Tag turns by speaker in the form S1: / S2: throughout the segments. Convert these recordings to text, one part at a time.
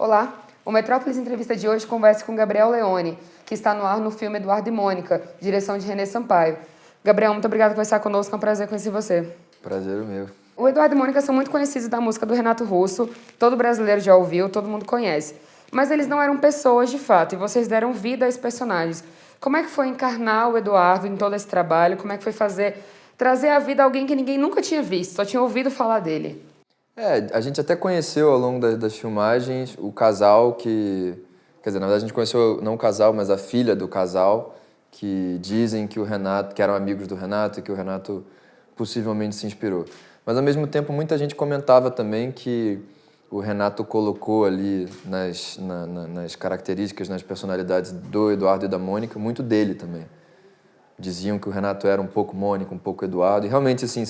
S1: Olá, o Metrópolis Entrevista de hoje conversa com Gabriel Leone, que está no ar no filme Eduardo e Mônica, direção de René Sampaio. Gabriel, muito obrigado por conversar conosco, é um prazer conhecer você.
S2: Prazer é meu.
S1: O Eduardo e Mônica são muito conhecidos da música do Renato Russo, todo brasileiro já ouviu, todo mundo conhece. Mas eles não eram pessoas de fato, e vocês deram vida a esses personagens. Como é que foi encarnar o Eduardo em todo esse trabalho? Como é que foi trazer à vida alguém que ninguém nunca tinha visto, só tinha ouvido falar dele?
S2: A gente até conheceu ao longo das filmagens o casal que... Quer dizer, na verdade a gente conheceu não o casal, mas a filha do casal, que dizem que o Renato, que eram amigos do Renato e que o Renato possivelmente se inspirou. Mas ao mesmo tempo muita gente comentava também que o Renato colocou ali nas características, nas personalidades do Eduardo e da Mônica, muito dele também. Diziam que o Renato era um pouco Mônica, um pouco Eduardo, e realmente, assim,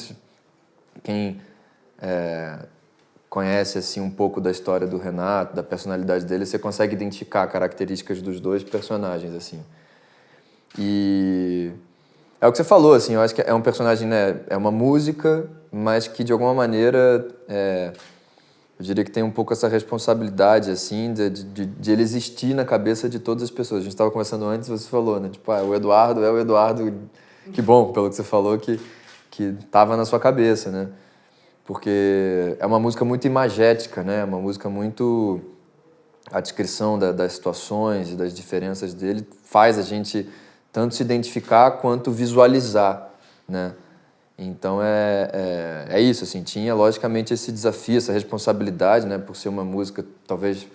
S2: quem conhece assim um pouco da história do Renato, da personalidade dele, você consegue identificar características dos dois personagens, assim. E é o que você falou, assim, eu acho que é um personagem, né, é uma música, mas que de alguma maneira, eu diria que tem um pouco essa responsabilidade, assim, de ele existir na cabeça de todas as pessoas. A gente estava conversando antes, você falou, né, tipo, o Eduardo é o Eduardo, que bom, pelo que você falou, que estava na sua cabeça, né? Porque é uma música muito imagética, né? Uma música muito... A descrição das situações e das diferenças dele faz a gente tanto se identificar quanto visualizar, né? Então é isso, assim, tinha logicamente esse desafio, essa responsabilidade, né? Por ser uma música, talvez,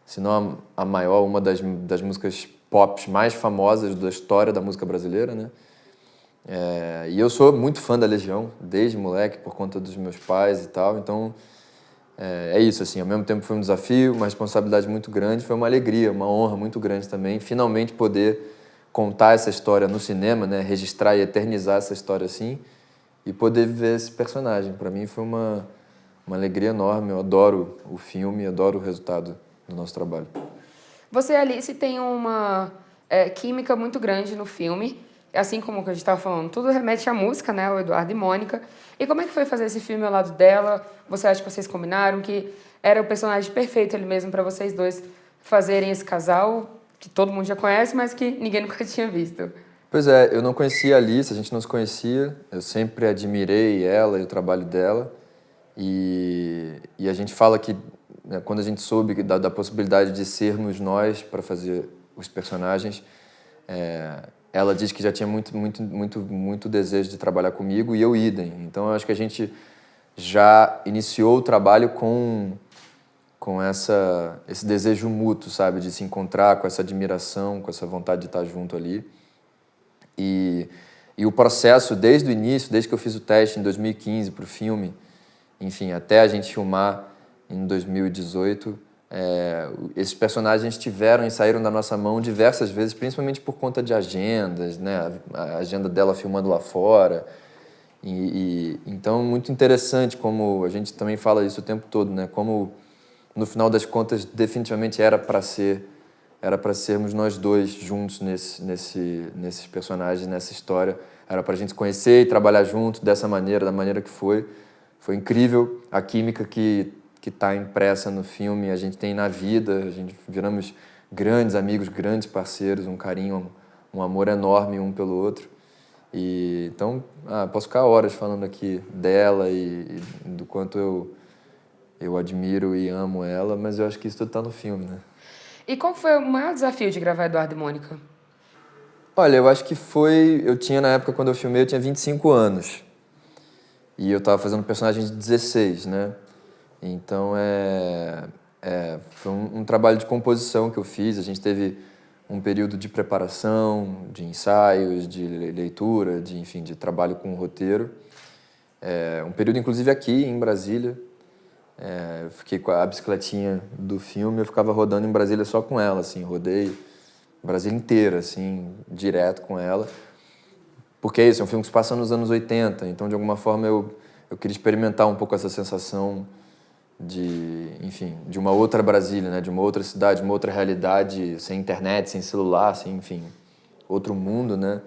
S2: se não a maior, uma das músicas pop mais famosas da história da música brasileira, né? E eu sou muito fã da Legião, desde moleque, por conta dos meus pais e tal, então é isso, assim, ao mesmo tempo foi um desafio, uma responsabilidade muito grande, foi uma alegria, uma honra muito grande também, finalmente poder contar essa história no cinema, né, registrar e eternizar essa história assim, e poder viver esse personagem. Para mim foi uma alegria enorme, eu adoro o filme, adoro o resultado do nosso trabalho.
S1: Você e a Alice têm uma química muito grande no filme, assim como que a gente estava falando, tudo remete à música, né, o Eduardo e Mônica. E como é que foi fazer esse filme ao lado dela? Você acha que vocês combinaram que era o personagem perfeito ali mesmo para vocês dois fazerem esse casal, que todo mundo já conhece, mas que ninguém nunca tinha visto?
S2: Pois é, eu não conhecia a Alice, a gente não se conhecia, eu sempre admirei ela e o trabalho dela, e a gente fala que, né, quando a gente soube da possibilidade de sermos nós para fazer os personagens, ela disse que já tinha muito desejo de trabalhar comigo e eu idem. Então eu acho que a gente já iniciou o trabalho com esse desejo mútuo, sabe, de se encontrar, com essa admiração, com essa vontade de estar junto ali. E o processo, desde o início, desde que eu fiz o teste em 2015 para o filme, enfim, até a gente filmar em 2018, esses personagens tiveram e saíram da nossa mão diversas vezes, principalmente por conta de agendas, né? A agenda dela filmando lá fora. Então, muito interessante como a gente também fala isso o tempo todo, né? Como, no final das contas, definitivamente era para sermos nós dois juntos nesses personagens, nessa história. Era para a gente se conhecer e trabalhar junto dessa maneira, da maneira que foi. Foi incrível a química que está impressa no filme, a gente tem na vida, a gente viramos grandes amigos, grandes parceiros, um carinho, um amor enorme um pelo outro. Então, posso ficar horas falando aqui dela e do quanto eu admiro e amo ela, mas eu acho que isso tudo está no filme, né?
S1: E qual foi o maior desafio de gravar Eduardo e Mônica?
S2: Olha, eu acho que eu tinha na época, quando eu filmei, eu tinha 25 anos. E eu estava fazendo um personagem de 16, né? Então, foi um trabalho de composição que eu fiz. A gente teve um período de preparação, de ensaios, de leitura, enfim, de trabalho com o roteiro. Um período, inclusive, aqui em Brasília. Eu fiquei com a bicicletinha do filme, eu ficava rodando em Brasília só com ela, assim, rodei Brasília inteira, assim, direto com ela. Porque é isso, é um filme que se passa nos anos 80, então, de alguma forma, eu queria experimentar um pouco essa sensação de uma outra Brasília, né? De uma outra cidade, uma outra realidade, sem internet, sem celular, sem, enfim, outro mundo, né?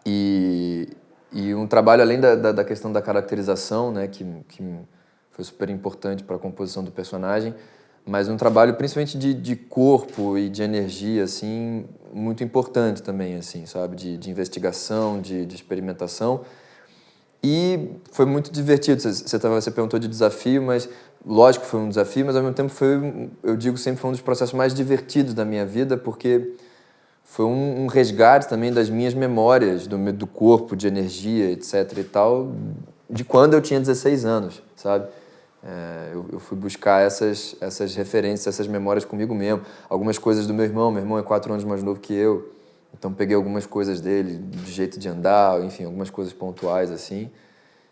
S2: E um trabalho além da questão da caracterização, né? Que foi super importante para a composição do personagem, mas um trabalho principalmente de corpo e de energia, assim, muito importante também, assim, sabe? De investigação, de experimentação. E foi muito divertido. Você perguntou de desafio, mas lógico que foi um desafio, mas ao mesmo tempo foi, eu digo sempre, foi um dos processos mais divertidos da minha vida, porque foi um resgate também das minhas memórias, do corpo, de energia, etc e tal, de quando eu tinha 16 anos, sabe? Eu fui buscar essas referências, essas memórias comigo mesmo. Algumas coisas do meu irmão é 4 anos mais novo que eu, então peguei algumas coisas dele, de jeito de andar, enfim, algumas coisas pontuais assim.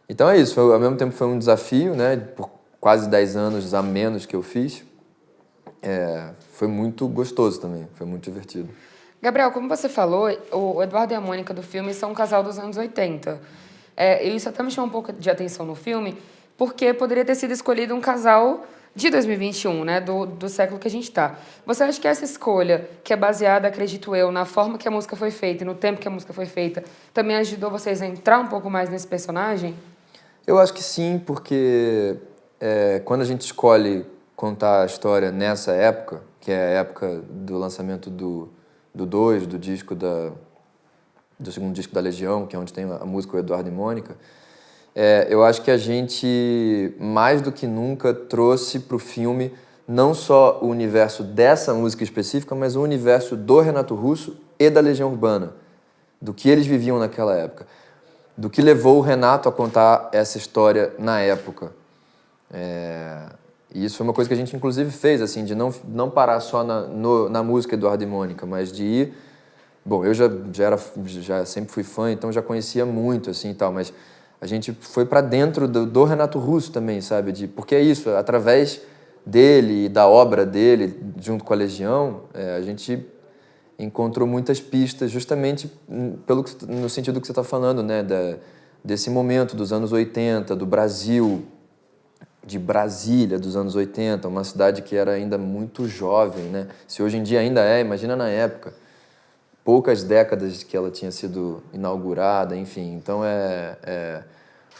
S2: Então é isso, ao mesmo tempo foi um desafio, né, por quase 10 anos a menos que eu fiz. Foi muito gostoso também, foi muito divertido.
S1: Gabriel, como você falou, o Eduardo e a Mônica do filme são um casal dos anos 80. E isso até me chamou um pouco de atenção no filme, porque poderia ter sido escolhido um casal de 2021, né, do século que a gente está. Você acha que essa escolha, que é baseada, acredito eu, na forma que a música foi feita e no tempo que a música foi feita, também ajudou vocês a entrar um pouco mais nesse personagem?
S2: Eu acho que sim, porque quando a gente escolhe contar a história nessa época, que é a época do lançamento do 2, do segundo disco da Legião, que é onde tem a música O Eduardo e Mônica, eu acho que a gente, mais do que nunca, trouxe para o filme não só o universo dessa música específica, mas o universo do Renato Russo e da Legião Urbana, do que eles viviam naquela época, do que levou o Renato a contar essa história na época. E isso foi uma coisa que a gente, inclusive, fez, assim, de não parar só na música Eduardo e Mônica, mas de ir... Bom, eu já sempre fui fã, então já conhecia muito, assim, e tal, mas a gente foi para dentro do Renato Russo também, sabe? Porque é isso, através dele e da obra dele, junto com a Legião, a gente encontrou muitas pistas, justamente no sentido que você está falando, né? Desse momento dos anos 80, do Brasil, de Brasília dos anos 80, uma cidade que era ainda muito jovem, né? Se hoje em dia ainda imagina na época. Poucas décadas que ela tinha sido inaugurada, enfim. Então é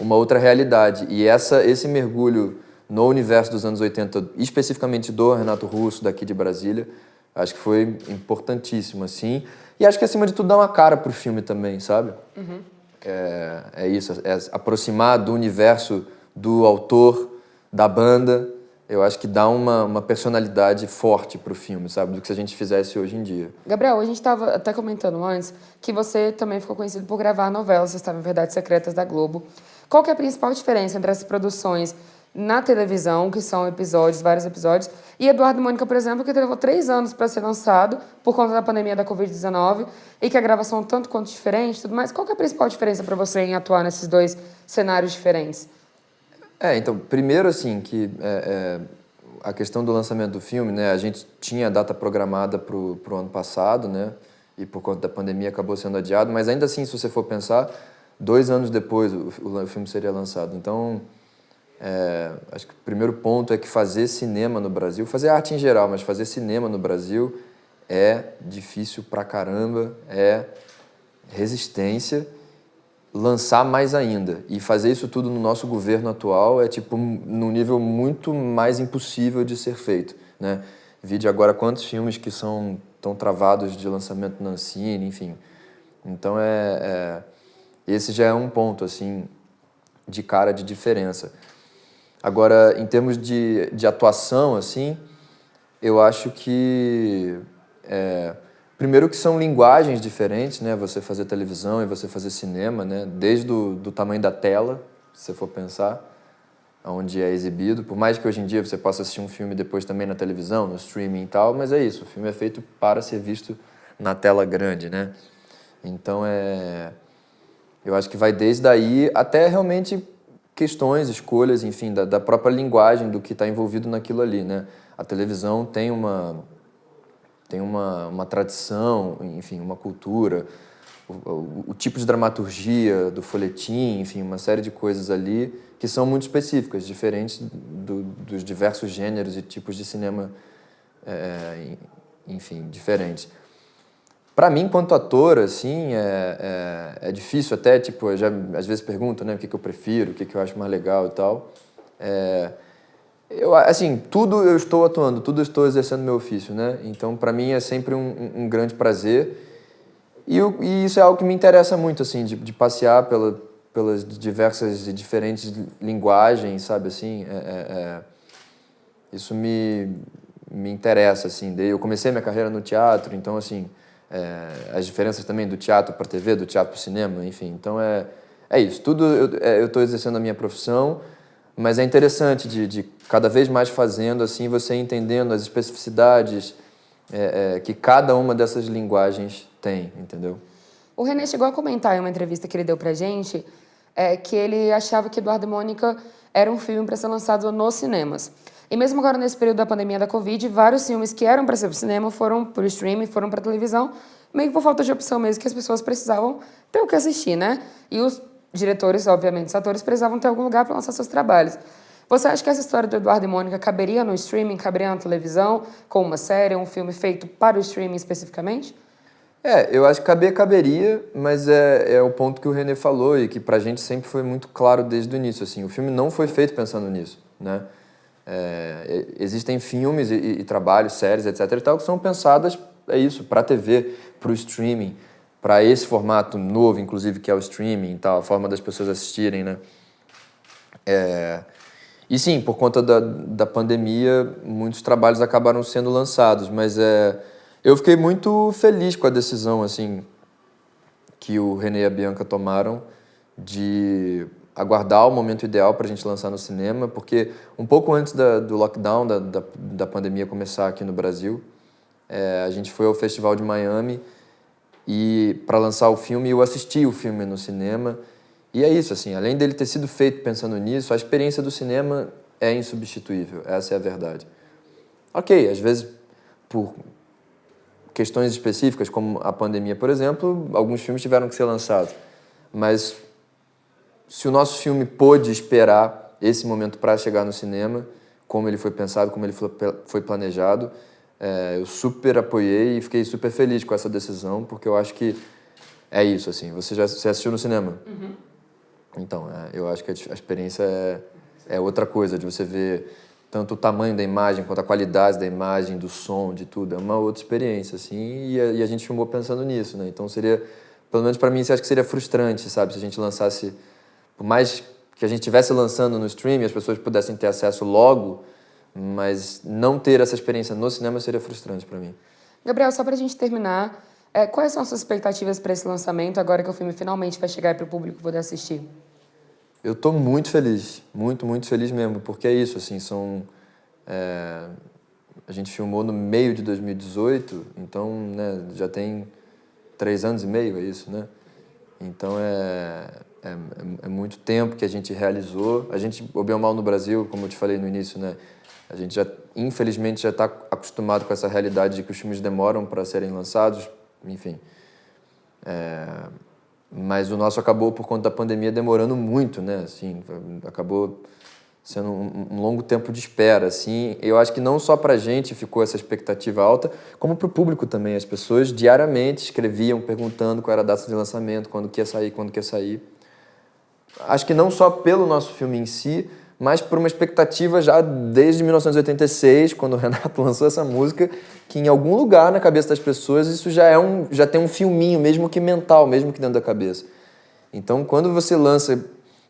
S2: uma outra realidade. E esse mergulho no universo dos anos 80, especificamente do Renato Russo, daqui de Brasília, acho que foi importantíssimo, assim. E acho que, acima de tudo, dá uma cara pro filme também, sabe?
S1: Uhum.
S2: É isso, aproximar do universo do autor, da banda, eu acho que dá uma personalidade forte pro filme, sabe? Do que se a gente fizesse hoje em dia.
S1: Gabriel, a gente estava até comentando antes que você também ficou conhecido por gravar novelas, você estava em Verdades Secretas da Globo. Qual que é a principal diferença entre as produções na televisão, que são episódios, vários episódios, e Eduardo e Mônica, por exemplo, que levou 3 anos para ser lançado por conta da pandemia da Covid-19 e que a gravação é um tanto quanto diferente e tudo mais. Qual que é a principal diferença para você em atuar nesses dois cenários diferentes?
S2: Então, primeiro, assim, que a questão do lançamento do filme, né? A gente tinha a data programada pro ano passado, né? E por conta da pandemia acabou sendo adiado, mas ainda assim, se você for pensar, 2 anos depois o filme seria lançado. Então, acho que o primeiro ponto é que fazer cinema no Brasil, fazer arte em geral, mas fazer cinema no Brasil é difícil pra caramba, é resistência. Lançar mais ainda e fazer isso tudo no nosso governo atual é tipo num nível muito mais impossível de ser feito, né? Vide agora quantos filmes que tão travados de lançamento na Ancine, enfim. Então esse já é um ponto assim de cara de diferença. Agora, em termos de atuação, assim, eu acho que primeiro que são linguagens diferentes, né? Você fazer televisão e você fazer cinema, né? Desde do tamanho da tela, se você for pensar, onde é exibido. Por mais que hoje em dia você possa assistir um filme depois também na televisão, no streaming e tal, mas é isso, o filme é feito para ser visto na tela grande, né? Então, eu acho que vai desde aí até realmente questões, escolhas, enfim, da própria linguagem do que está envolvido naquilo ali, né? A televisão tem uma tradição, enfim, uma cultura, o tipo de dramaturgia do folhetim, enfim, uma série de coisas ali que são muito específicas, diferentes dos diversos gêneros e tipos de cinema, enfim, diferentes. Para mim, enquanto ator, assim, é difícil até, tipo, eu já às vezes pergunto, né, o que eu prefiro, o que eu acho mais legal e tal. Assim, tudo eu estou atuando, tudo eu estou exercendo meu ofício, né? Então, para mim, é sempre um grande prazer. E isso é algo que me interessa muito, assim, de passear pelas diversas e diferentes linguagens, sabe, assim. Isso me interessa, assim. Daí eu comecei minha carreira no teatro, então, assim, as diferenças também do teatro para a TV, do teatro para o cinema, enfim. Então, é isso. Tudo eu estou exercendo a minha profissão, mas é interessante de cada vez mais fazendo, assim, você entendendo as especificidades que cada uma dessas linguagens tem, entendeu?
S1: O René chegou a comentar em uma entrevista que ele deu pra gente que ele achava que Eduardo e Mônica era um filme para ser lançado nos cinemas. E mesmo agora, nesse período da pandemia da Covid, vários filmes que eram para ser pro cinema foram pro streaming, foram pra televisão, meio que por falta de opção mesmo, que as pessoas precisavam ter o que assistir, né? E os diretores, obviamente, os atores precisavam ter algum lugar para lançar seus trabalhos. Você acha que essa história do Eduardo e Mônica caberia no streaming, caberia na televisão, com uma série, um filme feito para o streaming especificamente?
S2: Eu acho que caberia, mas é o ponto que o René falou e que pra gente sempre foi muito claro desde o início, assim, o filme não foi feito pensando nisso, né? Existem filmes e trabalhos, séries, etc e tal, que são pensadas, pra TV, pro streaming, para esse formato novo, inclusive, que é o streaming e tal, a forma das pessoas assistirem, né? E sim, por conta da pandemia, muitos trabalhos acabaram sendo lançados, mas eu fiquei muito feliz com a decisão, assim, que o René e a Bianca tomaram de aguardar o momento ideal para a gente lançar no cinema, porque um pouco antes do lockdown, da pandemia começar aqui no Brasil, a gente foi ao Festival de Miami e para lançar o filme, eu assisti o filme no cinema. E é isso, assim, além dele ter sido feito pensando nisso, a experiência do cinema é insubstituível, essa é a verdade. Ok, às vezes, por questões específicas, como a pandemia, por exemplo, alguns filmes tiveram que ser lançados. Mas se o nosso filme pôde esperar esse momento para chegar no cinema, como ele foi pensado, como ele foi planejado, eu super apoiei e fiquei super feliz com essa decisão, porque eu acho que é isso, assim. Você assistiu no cinema?
S1: Uhum.
S2: Então, eu acho que a experiência é outra coisa, de você ver tanto o tamanho da imagem, quanto a qualidade da imagem, do som, de tudo. É uma outra experiência, assim, e a gente filmou pensando nisso, né? Então seria, pelo menos para mim, você acha que seria frustrante, sabe? Se a gente lançasse, por mais que a gente estivesse lançando no streaming, as pessoas pudessem ter acesso logo, mas não ter essa experiência no cinema seria frustrante para mim.
S1: Gabriel, só pra gente terminar, quais são as suas expectativas para esse lançamento, agora que o filme finalmente vai chegar para o público poder assistir?
S2: Eu tô muito feliz, muito, muito feliz mesmo, porque é isso, assim, a gente filmou no meio de 2018, então, né, já tem 3 anos e meio, é isso, né? Então, é muito tempo que a gente realizou. A gente, o bem ou mal no Brasil, como eu te falei no início, né, a gente infelizmente, já está acostumado com essa realidade de que os filmes demoram para serem lançados, enfim. Mas o nosso acabou, por conta da pandemia, demorando muito, né? Assim, acabou sendo um longo tempo de espera, assim. Eu acho que não só pra gente ficou essa expectativa alta, como pro público também. As pessoas diariamente escreviam, perguntando qual era a data de lançamento, quando que ia sair, quando que ia sair. Acho que não só pelo nosso filme em si, mas por uma expectativa já desde 1986, quando o Renato lançou essa música, que em algum lugar na cabeça das pessoas isso já tem um filminho, mesmo que mental, mesmo que dentro da cabeça. Então, quando você lança,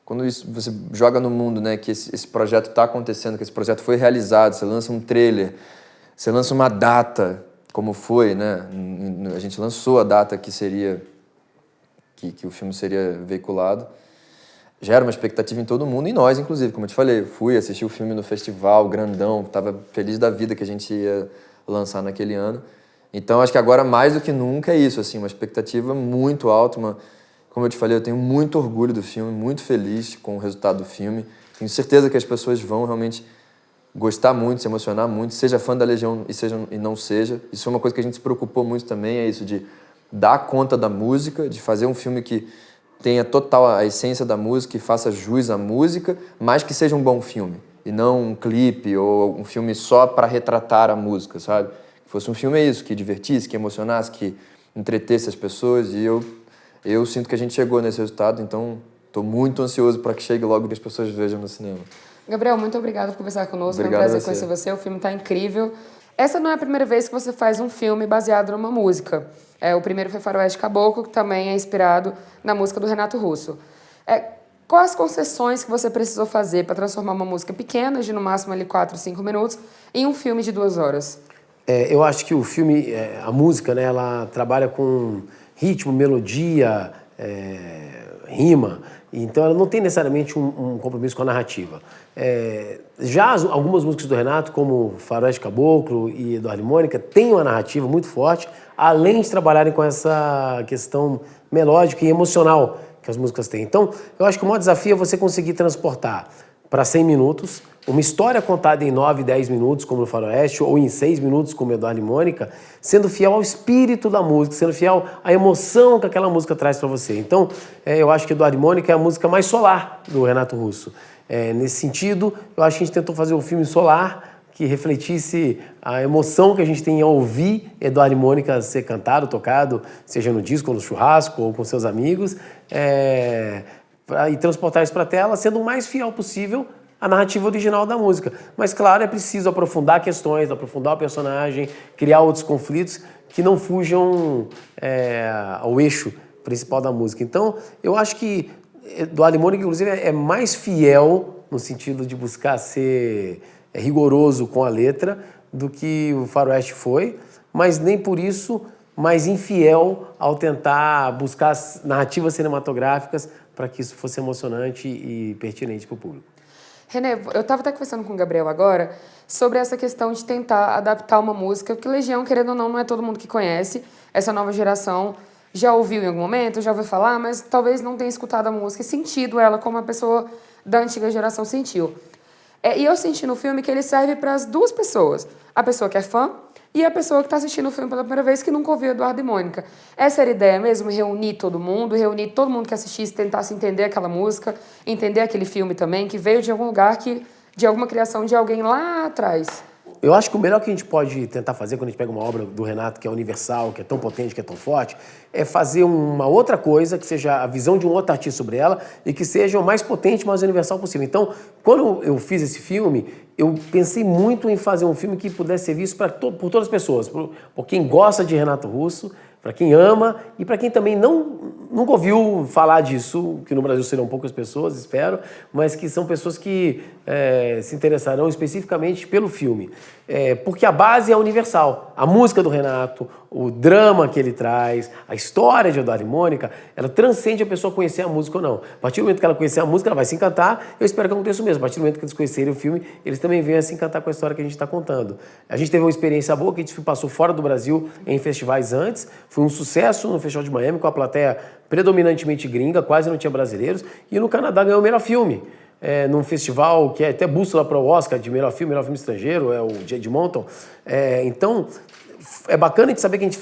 S2: você joga no mundo, né, que esse projeto está acontecendo, que esse projeto foi realizado, você lança um trailer, você lança uma data, como foi, né? A gente lançou a data que o filme seria veiculado. Gera uma expectativa em todo mundo, e nós, inclusive, como eu te falei, fui assistir o filme no festival, grandão, estava feliz da vida que a gente ia lançar naquele ano. Então, acho que agora, mais do que nunca, é isso, assim, uma expectativa muito alta, como eu te falei, eu tenho muito orgulho do filme, muito feliz com o resultado do filme. Tenho certeza que as pessoas vão realmente gostar muito, se emocionar muito, seja fã da Legião e não seja. Isso é uma coisa que a gente se preocupou muito também, é isso de dar conta da música, de fazer um filme que tenha total a essência da música e faça jus à música, mas que seja um bom filme. E não um clipe ou um filme só para retratar a música, sabe? Que fosse um filme que divertisse, que emocionasse, que entretesse as pessoas. E eu sinto que a gente chegou nesse resultado, então estou muito ansioso para que chegue logo e que as pessoas vejam no cinema.
S1: Gabriel, muito obrigada por conversar conosco.
S2: Obrigado
S1: Foi um prazer
S2: a
S1: conhecer
S2: você.
S1: você. O filme está incrível. Essa não é a primeira vez que você faz um filme baseado numa música. O primeiro foi Faroeste Caboclo, que também é inspirado na música do Renato Russo. Quais as concessões que você precisou fazer para transformar uma música pequena, de no máximo ali 4, 5 minutos, em um filme de 2 horas?
S3: Eu acho que o filme, a música, né, ela trabalha com ritmo, melodia, rima, então ela não tem necessariamente um compromisso com a narrativa. Já algumas músicas do Renato, como Faroeste Caboclo e Eduardo e Mônica, têm uma narrativa muito forte, além de trabalharem com essa questão melódica e emocional que as músicas têm. Então, eu acho que o maior desafio é você conseguir transportar para 100 minutos, uma história contada em 9, 10 minutos, como no Faroeste, ou em 6 minutos, como Eduardo e Mônica, sendo fiel ao espírito da música, sendo fiel à emoção que aquela música traz para você. Então, eu acho que Eduardo e Mônica é a música mais solar do Renato Russo. Nesse sentido, eu acho que a gente tentou fazer um filme solar que refletisse a emoção que a gente tem ao ouvir Eduardo e Mônica ser cantado, tocado, seja no disco, ou no churrasco, ou com seus amigos, e transportar isso para a tela, sendo o mais fiel possível à narrativa original da música. Mas, claro, é preciso aprofundar questões, aprofundar o personagem, criar outros conflitos que não fujam ao eixo principal da música. Então, eu acho que Eduardo e Mônica, inclusive, é mais fiel no sentido de buscar ser rigoroso com a letra do que o Faroeste foi, mas nem por isso mais infiel ao tentar buscar narrativas cinematográficas para que isso fosse emocionante e pertinente para o público.
S1: René, eu estava até conversando com o Gabriel agora sobre essa questão de tentar adaptar uma música, porque Legião, querendo ou não é todo mundo que conhece. Essa nova geração já ouviu em algum momento, já ouviu falar, mas talvez não tenha escutado a música e sentido ela como a pessoa da antiga geração sentiu. E eu senti no filme que ele serve para as duas pessoas. A pessoa que é fã e a pessoa que está assistindo o filme pela primeira vez que nunca ouviu Eduardo e Mônica. Essa era a ideia mesmo, reunir todo mundo que assistisse, tentasse entender aquela música, entender aquele filme também, que veio de algum lugar, de alguma criação de alguém lá atrás.
S3: Eu acho que o melhor que a gente pode tentar fazer quando a gente pega uma obra do Renato que é universal, que é tão potente, que é tão forte, é fazer uma outra coisa, que seja a visão de um outro artista sobre ela e que seja o mais potente, mais universal possível. Então, quando eu fiz esse filme, eu pensei muito em fazer um filme que pudesse ser visto por todas as pessoas, por quem gosta de Renato Russo, para quem ama e para quem também nunca ouviu falar disso, que no Brasil serão poucas pessoas, espero, mas que são pessoas que se interessarão especificamente pelo filme. Porque a base é universal. A música do Renato, o drama que ele traz, a história de Eduardo e Mônica, ela transcende a pessoa conhecer a música ou não. A partir do momento que ela conhecer a música, ela vai se encantar. Eu espero que aconteça o mesmo. A partir do momento que eles conhecerem o filme, eles também venham a se encantar com a história que a gente está contando. A gente teve uma experiência boa, que a gente passou fora do Brasil em festivais antes. Foi um sucesso no Festival de Miami, com a plateia predominantemente gringa, quase não tinha brasileiros. E no Canadá ganhou o melhor filme. Num festival que é até bússola para o Oscar de melhor filme estrangeiro, é o de Edmonton. Então, é bacana de saber que a gente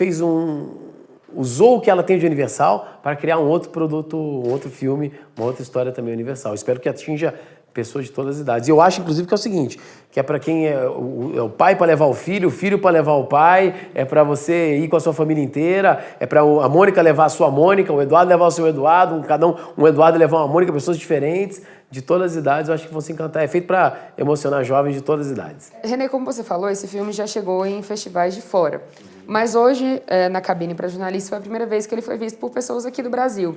S3: usou o que ela tem de universal para criar um outro produto, um outro filme, uma outra história também universal. Espero que atinja pessoas de todas as idades. E eu acho, inclusive, que é o seguinte, que é para quem é o pai para levar o filho para levar o pai, é para você ir com a sua família inteira, é para a Mônica levar a sua Mônica, o Eduardo levar o seu Eduardo, um Eduardo levar uma Mônica, pessoas diferentes, de todas as idades, eu acho que vão se encantar. É feito para emocionar jovens de todas as idades.
S1: René, como você falou, esse filme já chegou em festivais de fora. Mas hoje, na cabine para jornalistas, foi a primeira vez que ele foi visto por pessoas aqui do Brasil.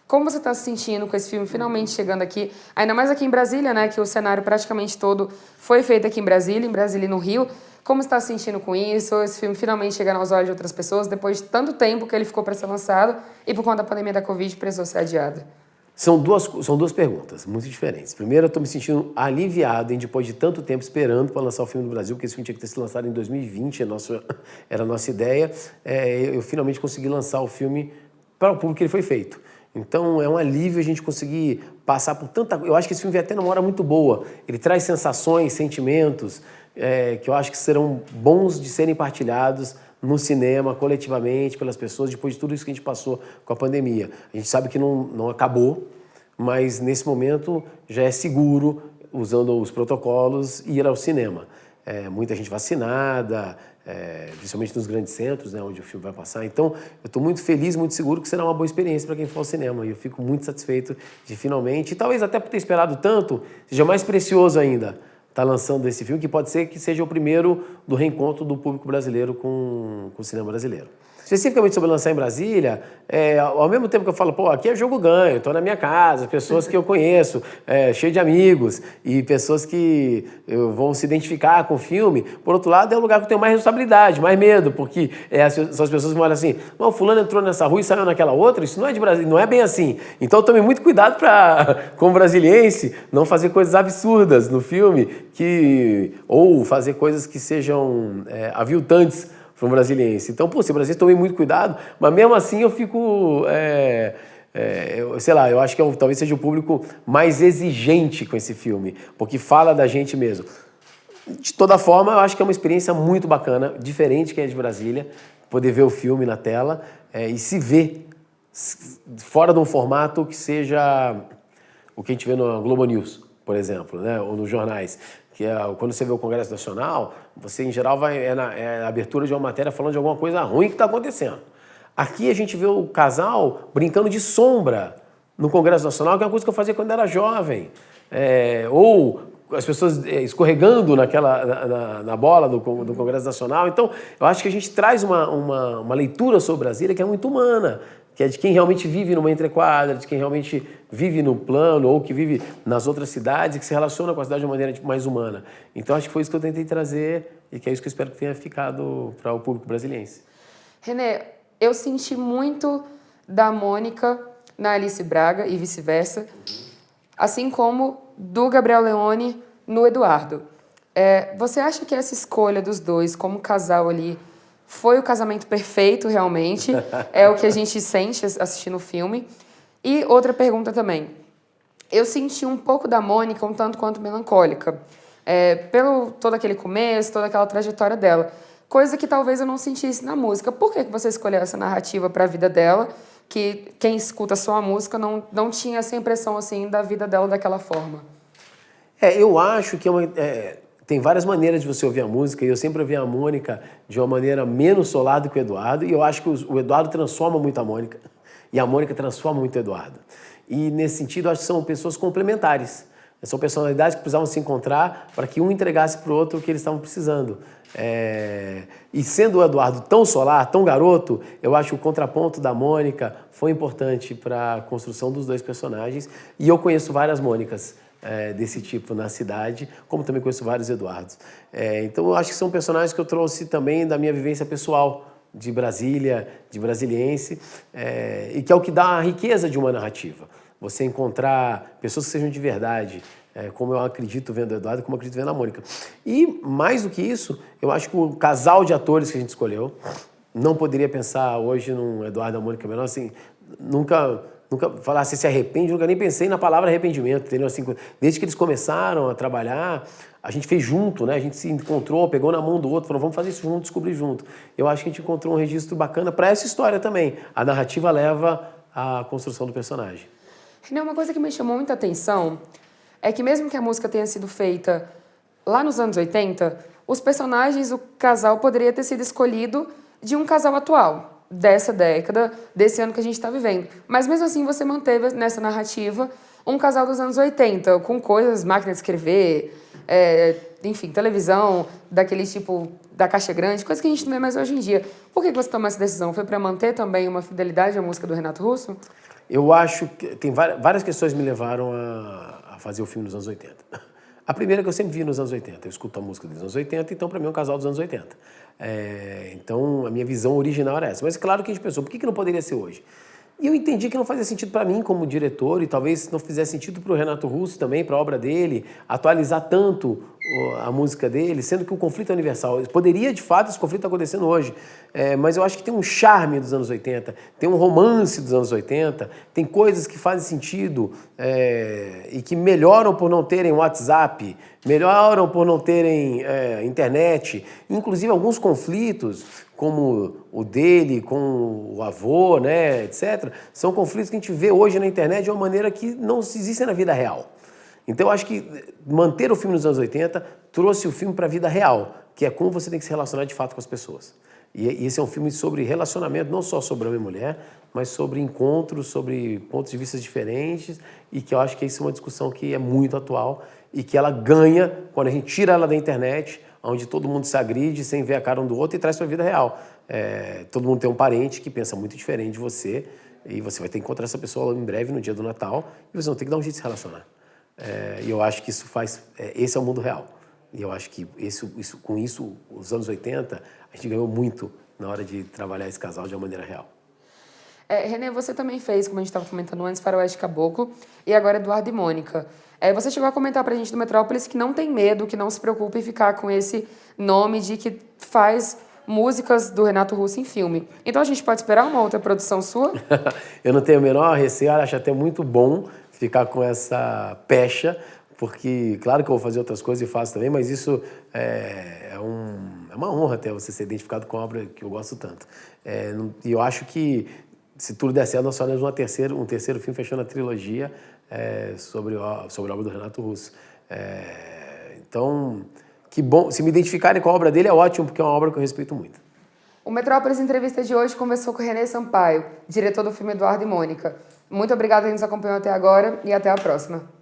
S1: Como você está se sentindo com esse filme finalmente chegando aqui? Ainda mais aqui em Brasília, né? Que o cenário praticamente todo foi feito aqui em Brasília e no Rio. Como você está se sentindo com isso? Esse filme finalmente chegando aos olhos de outras pessoas, depois de tanto tempo que ele ficou para ser lançado e por conta da pandemia da Covid precisou ser adiado.
S3: São duas perguntas muito diferentes. Primeiro, eu estou me sentindo aliviado em, depois de tanto tempo esperando para lançar o filme do Brasil, porque esse filme tinha que ter sido lançado em 2020, era a nossa ideia. Eu finalmente consegui lançar o filme para o público que ele foi feito. Então, é um alívio a gente conseguir passar por tanta... Eu acho que esse filme veio até numa hora muito boa. Ele traz sensações, sentimentos, que eu acho que serão bons de serem partilhados no cinema, coletivamente, pelas pessoas, depois de tudo isso que a gente passou com a pandemia. A gente sabe que não acabou, mas nesse momento já é seguro, usando os protocolos, ir ao cinema. muita gente vacinada, principalmente nos grandes centros, né, onde o filme vai passar. Então, eu estou muito feliz, muito seguro que será uma boa experiência para quem for ao cinema. E eu fico muito satisfeito de finalmente, e talvez até por ter esperado tanto, seja mais precioso ainda estar lançando esse filme, que pode ser que seja o primeiro do reencontro do público brasileiro com o cinema brasileiro. Especificamente sobre lançar em Brasília, ao mesmo tempo que eu falo, pô, aqui é jogo ganho, estou na minha casa, pessoas que eu conheço, cheio de amigos e pessoas que vão se identificar com o filme. Por outro lado, é um lugar que eu tenho mais responsabilidade, mais medo, porque são as pessoas que olham assim, não, fulano entrou nessa rua e saiu naquela outra, isso não é de Brasília, não é bem assim. Então, tome muito cuidado para, como brasiliense, não fazer coisas absurdas no filme, ou fazer coisas que sejam aviltantes para um brasiliense. Então, pô, se o brasileiro tomei muito cuidado, mas mesmo assim eu fico, sei lá, eu acho que talvez seja o público mais exigente com esse filme, porque fala da gente mesmo. De toda forma, eu acho que é uma experiência muito bacana, diferente quem é de Brasília, poder ver o filme na tela e se ver fora de um formato que seja o que a gente vê no Globo News, por exemplo, né, ou nos jornais. Que quando você vê o Congresso Nacional, você em geral é na abertura de uma matéria falando de alguma coisa ruim que está acontecendo. Aqui a gente vê o casal brincando de sombra no Congresso Nacional, que é uma coisa que eu fazia quando era jovem. Ou as pessoas escorregando na bola do Congresso Nacional. Então, eu acho que a gente traz uma leitura sobre Brasília que é muito humana, que é de quem realmente vive numa entrequadra, de quem realmente vive no plano ou que vive nas outras cidades e que se relaciona com a cidade de uma maneira mais humana. Então, acho que foi isso que eu tentei trazer e que é isso que eu espero que tenha ficado para o público brasiliense.
S1: René, eu senti muito da Mônica na Alice Braga e vice-versa, assim como do Gabriel Leone no Eduardo. Você acha que essa escolha dos dois como casal ali foi o casamento perfeito, realmente? É o que a gente sente assistindo o filme. E outra pergunta também. Eu senti um pouco da Mônica um tanto quanto melancólica. Pelo todo aquele começo, toda aquela trajetória dela. Coisa que talvez eu não sentisse na música. Por que você escolheu essa narrativa para a vida dela? Que quem escuta só a música não tinha essa impressão assim da vida dela daquela forma.
S3: Eu acho que tem várias maneiras de você ouvir a música, e eu sempre ouvi a Mônica de uma maneira menos solada que o Eduardo, e eu acho que o Eduardo transforma muito a Mônica, e a Mônica transforma muito o Eduardo. E nesse sentido, eu acho que são pessoas complementares. São personalidades que precisavam se encontrar para que um entregasse para o outro o que eles estavam precisando. E sendo o Eduardo tão solar, tão garoto, eu acho que o contraponto da Mônica foi importante para a construção dos dois personagens. E eu conheço várias Mônicas desse tipo na cidade, como também conheço vários Eduardos. Então eu acho que são personagens que eu trouxe também da minha vivência pessoal, de Brasília, de brasiliense, e que é o que dá a riqueza de uma narrativa. Você encontrar pessoas que sejam de verdade, como eu acredito vendo o Eduardo, como eu acredito vendo a Mônica. E, mais do que isso, eu acho que o casal de atores que a gente escolheu, não poderia pensar hoje num Eduardo e a Mônica menor, assim, nunca falar se arrepende, nunca nem pensei na palavra arrependimento, entendeu? Assim, desde que eles começaram a trabalhar, a gente fez junto, né? A gente se encontrou, pegou na mão do outro, falou, vamos fazer isso junto, descobrir junto. Eu acho que a gente encontrou um registro bacana para essa história também. A narrativa leva à construção do personagem.
S1: Uma coisa que me chamou muita atenção é que mesmo que a música tenha sido feita lá nos anos 80, os personagens, o casal poderia ter sido escolhido de um casal atual, dessa década, desse ano que a gente está vivendo. Mas mesmo assim você manteve nessa narrativa um casal dos anos 80, com coisas, máquina de escrever, enfim, televisão, daquele tipo da caixa grande, coisa que a gente não vê mais hoje em dia. Por que você tomou essa decisão? Foi para manter também uma fidelidade à música do Renato Russo?
S3: Eu acho que tem várias questões que me levaram a fazer o filme dos anos 80. A primeira é que eu sempre vi nos anos 80. Eu escuto a música dos anos 80, então para mim é um casal dos anos 80. Então a minha visão original era essa. Mas claro que a gente pensou, por que não poderia ser hoje? E eu entendi que não fazia sentido para mim como diretor e talvez não fizesse sentido para o Renato Russo também, para a obra dele, atualizar tanto a música dele, sendo que o conflito é universal. Poderia, de fato, esse conflito estar acontecendo hoje, mas eu acho que tem um charme dos anos 80, tem um romance dos anos 80, tem coisas que fazem sentido e que melhoram por não terem WhatsApp, melhoram por não terem internet, inclusive alguns conflitos, como o dele com o avô, né, etc., são conflitos que a gente vê hoje na internet de uma maneira que não existe na vida real. Então eu acho que manter o filme nos anos 80 trouxe o filme para a vida real, que é como você tem que se relacionar de fato com as pessoas. E esse é um filme sobre relacionamento, não só sobre homem e mulher, mas sobre encontros, sobre pontos de vista diferentes, e que eu acho que isso é uma discussão que é muito atual e que ela ganha quando a gente tira ela da internet, onde todo mundo se agride sem ver a cara um do outro e traz para a vida real. Todo mundo tem um parente que pensa muito diferente de você e você vai ter que encontrar essa pessoa em breve, no dia do Natal, e você não tem que dar um jeito de se relacionar. E eu acho que isso faz... esse é o mundo real. E eu acho que com isso, os anos 80, a gente ganhou muito na hora de trabalhar esse casal de uma maneira real.
S1: Renê, você também fez, como a gente estava comentando antes, Faroeste Caboclo e agora Eduardo e Mônica. Você chegou a comentar pra gente do Metrópolis que não tem medo, que não se preocupa em ficar com esse nome de que faz músicas do Renato Russo em filme. Então a gente pode esperar uma outra produção sua?
S3: Eu não tenho o menor receio, acho até muito bom ficar com essa pecha, porque claro que eu vou fazer outras coisas e faço também, mas isso é uma honra até você ser identificado com a obra que eu gosto tanto. E eu acho que se tudo der certo, nós faremos um terceiro filme fechando a trilogia sobre a obra do Renato Russo. Então, que bom. Se me identificarem com a obra dele é ótimo, porque é uma obra que eu respeito muito.
S1: O Metrópolis Entrevista de hoje conversou com o Renê Sampaio, diretor do filme Eduardo e Mônica. Muito obrigada por nos acompanhar até agora e até a próxima.